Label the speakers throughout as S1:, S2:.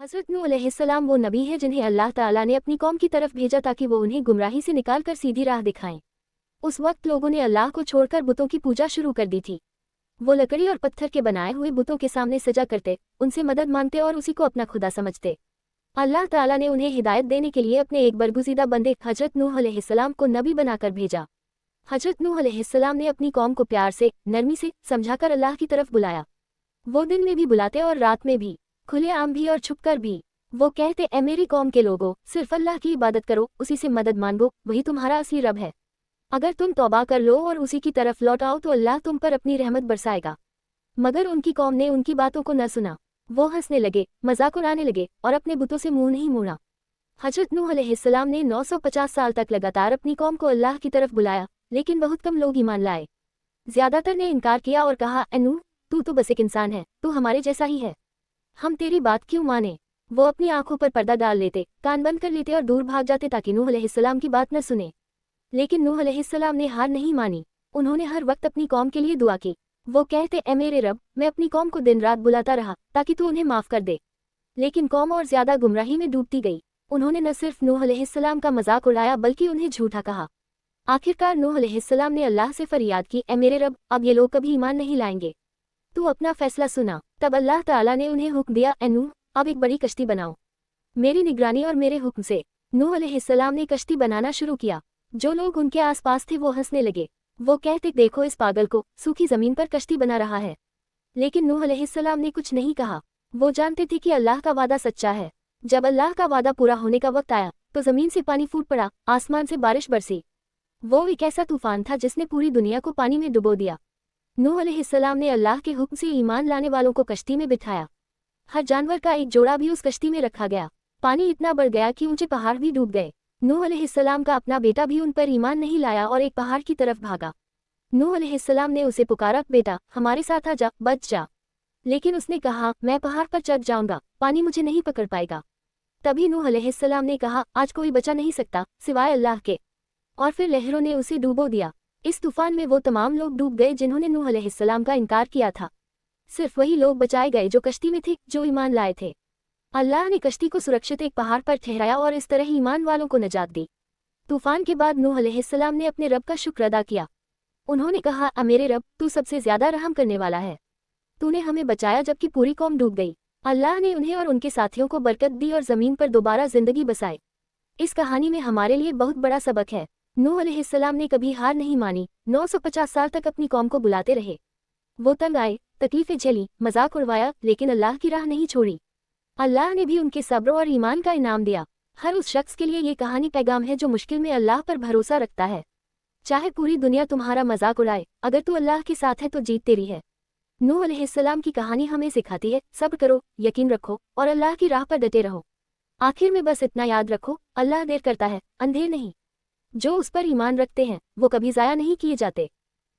S1: हज़रत नूह अलैहिस्सलाम वो नबी है जिन्हें अल्लाह ताला ने अपनी कौम की तरफ भेजा ताकि वो उन्हें गुमराही से निकालकर सीधी राह दिखाएं। उस वक्त लोगों ने अल्लाह को छोड़कर बुतों की पूजा शुरू कर दी थी। वो लकड़ी और पत्थर के बनाए हुए बुतों के सामने सजा करते, उनसे मदद मांगते और उसी को अपना खुदा समझते। अल्लाह ताला ने उन्हें हिदायत देने के लिए अपने एक बरगुज़ीदा बंदे हज़रत नूह अलैहिस्सलाम को नबी बनाकर भेजा। हज़रत नूह अलैहिस्सलाम ने अपनी कौम को प्यार से, नरमी से समझाकर अल्लाह की तरफ बुलाया। वो दिन में भी बुलाते और रात में भी, खुले आम भी और छुपकर भी। वो कहते, ए मेरी कौम के लोगों, सिर्फ अल्लाह की इबादत करो, उसी से मदद मांगो, वही तुम्हारा असली रब है। अगर तुम तौबा कर लो और उसी की तरफ लौट आओ तो अल्लाह तुम पर अपनी रहमत बरसाएगा। मगर उनकी कौम ने उनकी बातों को न सुना। वो हंसने लगे, मजाक उड़ाने लगे और अपने बुतों से मुंह नहीं मोड़ा। हज़रत नूह अलैहिस्सलाम ने 950 साल तक लगातार अपनी कौम को अल्लाह की तरफ बुलाया, लेकिन बहुत कम लोग ईमान लाए। ज्यादातर ने इनकार किया और कहा, ए नूह, तू तो बस एक इंसान है, तू हमारे जैसा ही है, हम तेरी बात क्यों माने। वो अपनी आंखों पर पर्दा डाल लेते, कान बंद कर लेते और दूर भाग जाते ताकि नूह अलैहिस्सलाम की बात न सुने। लेकिन नूह अलैहिस्सलाम ने हार नहीं मानी। उन्होंने हर वक्त अपनी कौम के लिए दुआ की। वो कहते, ए मेरे रब, मैं अपनी कौम को दिन रात बुलाता रहा ताकि तू उन्हें माफ कर दे। लेकिन कौम और ज्यादा गुमराही में डूबती गई। उन्होंने न सिर्फ नूह अलैहिस्सलाम का मजाक उड़ाया बल्कि उन्हें झूठा कहा। आखिरकार नूह अलैहिस्सलाम ने अल्लाह से फरियाद की, ए मेरे रब, अब ये लोग कभी ईमान नहीं लाएंगे, तू अपना फैसला सुना। तब अल्लाह ताला ने उन्हें हुक्म दिया, ए नूह, अब एक बड़ी कश्ती बनाओ, मेरी निगरानी और मेरे हुक्म से। नूह अलैहिस्सलाम ने कश्ती बनाना शुरू किया। जो लोग उनके आसपास थे वो हंसने लगे। वो कहते, देखो इस पागल को, सूखी जमीन पर कश्ती बना रहा है। लेकिन नूह अलैहिस्सलाम ने कुछ नहीं कहा। वो जानते थे कि अल्लाह का वादा सच्चा है। जब अल्लाह का वादा पूरा होने का वक्त आया तो जमीन से पानी फूट पड़ा, आसमान से बारिश बरसी। वो एक ऐसा तूफान था जिसने पूरी दुनिया को पानी में डुबो दिया। नूह अलैहिस्सलाम ने अल्लाह के हुक्म से ईमान लाने वालों को कश्ती में बिठाया। हर जानवर का एक जोड़ा भी उस कश्ती में रखा गया। पानी इतना बढ़ गया कि ऊंचे पहाड़ भी डूब गए। नूह अलैहिस्सलाम का अपना बेटा भी उन पर ईमान नहीं लाया और एक पहाड़ की तरफ भागा। नूह अलैहिस्सलाम ने उसे पुकारा, बेटा हमारे साथ आ जा, बच जा। लेकिन उसने कहा, मैं पहाड़ पर चढ़ जाऊंगा, पानी मुझे नहीं पकड़ पाएगा। तभी नूह अलैहिस्सलाम ने कहा, आज कोई बचा नहीं सकता सिवाय अल्लाह के। और फिर लहरों ने उसे डूबो दिया। इस तूफान में वो तमाम लोग डूब गए जिन्होंने नूह अलैहिस्सलाम का इनकार किया था। सिर्फ वही लोग बचाए गए जो कश्ती में थे, जो ईमान लाए थे। अल्लाह ने कश्ती को सुरक्षित एक पहाड़ पर ठहराया और इस तरह ईमान वालों को नजात दी। तूफान के बाद नूह अलैहिस्सलाम ने अपने रब का शुक्र अदा किया। उन्होंने कहा, मेरे रब, तू सबसे ज्यादा रहम करने वाला है। तूने हमें बचाया जबकि पूरी कौम डूब गई। अल्लाह ने उन्हें और उनके साथियों को बरकत दी और जमीन पर दोबारा जिंदगी बसाई। इस कहानी में हमारे लिए बहुत बड़ा सबक है। नूह अलैहिस्सलाम ने कभी हार नहीं मानी। 950 साल तक अपनी कौम को बुलाते रहे। वो तंग आए, तकलीफें झेली, मजाक उड़वाया, लेकिन अल्लाह की राह नहीं छोड़ी। अल्लाह ने भी उनके सब्र और ईमान का इनाम दिया। हर उस शख्स के लिए ये कहानी पैगाम है जो मुश्किल में अल्लाह पर भरोसा रखता है। चाहे पूरी दुनिया तुम्हारा मजाक उड़ाए, अगर तू अल्लाह के साथ है तो जीत तेरी है। नूह अलैहिस्सलाम की कहानी हमें सिखाती है, सब्र करो, यकीन रखो और अल्लाह की राह पर डटे रहो। आखिर में बस इतना याद रखो, अल्लाह देर करता है, अंधेर नहीं। जो उस पर ईमान रखते हैं वो कभी ज़ाया नहीं किए जाते।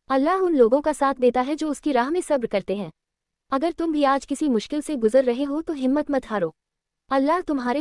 S1: अल्लाह उन लोगों का साथ देता है जो उसकी राह में सब्र करते हैं। अगर तुम भी आज किसी मुश्किल से गुजर रहे हो तो हिम्मत मत हारो। अल्लाह तुम्हारे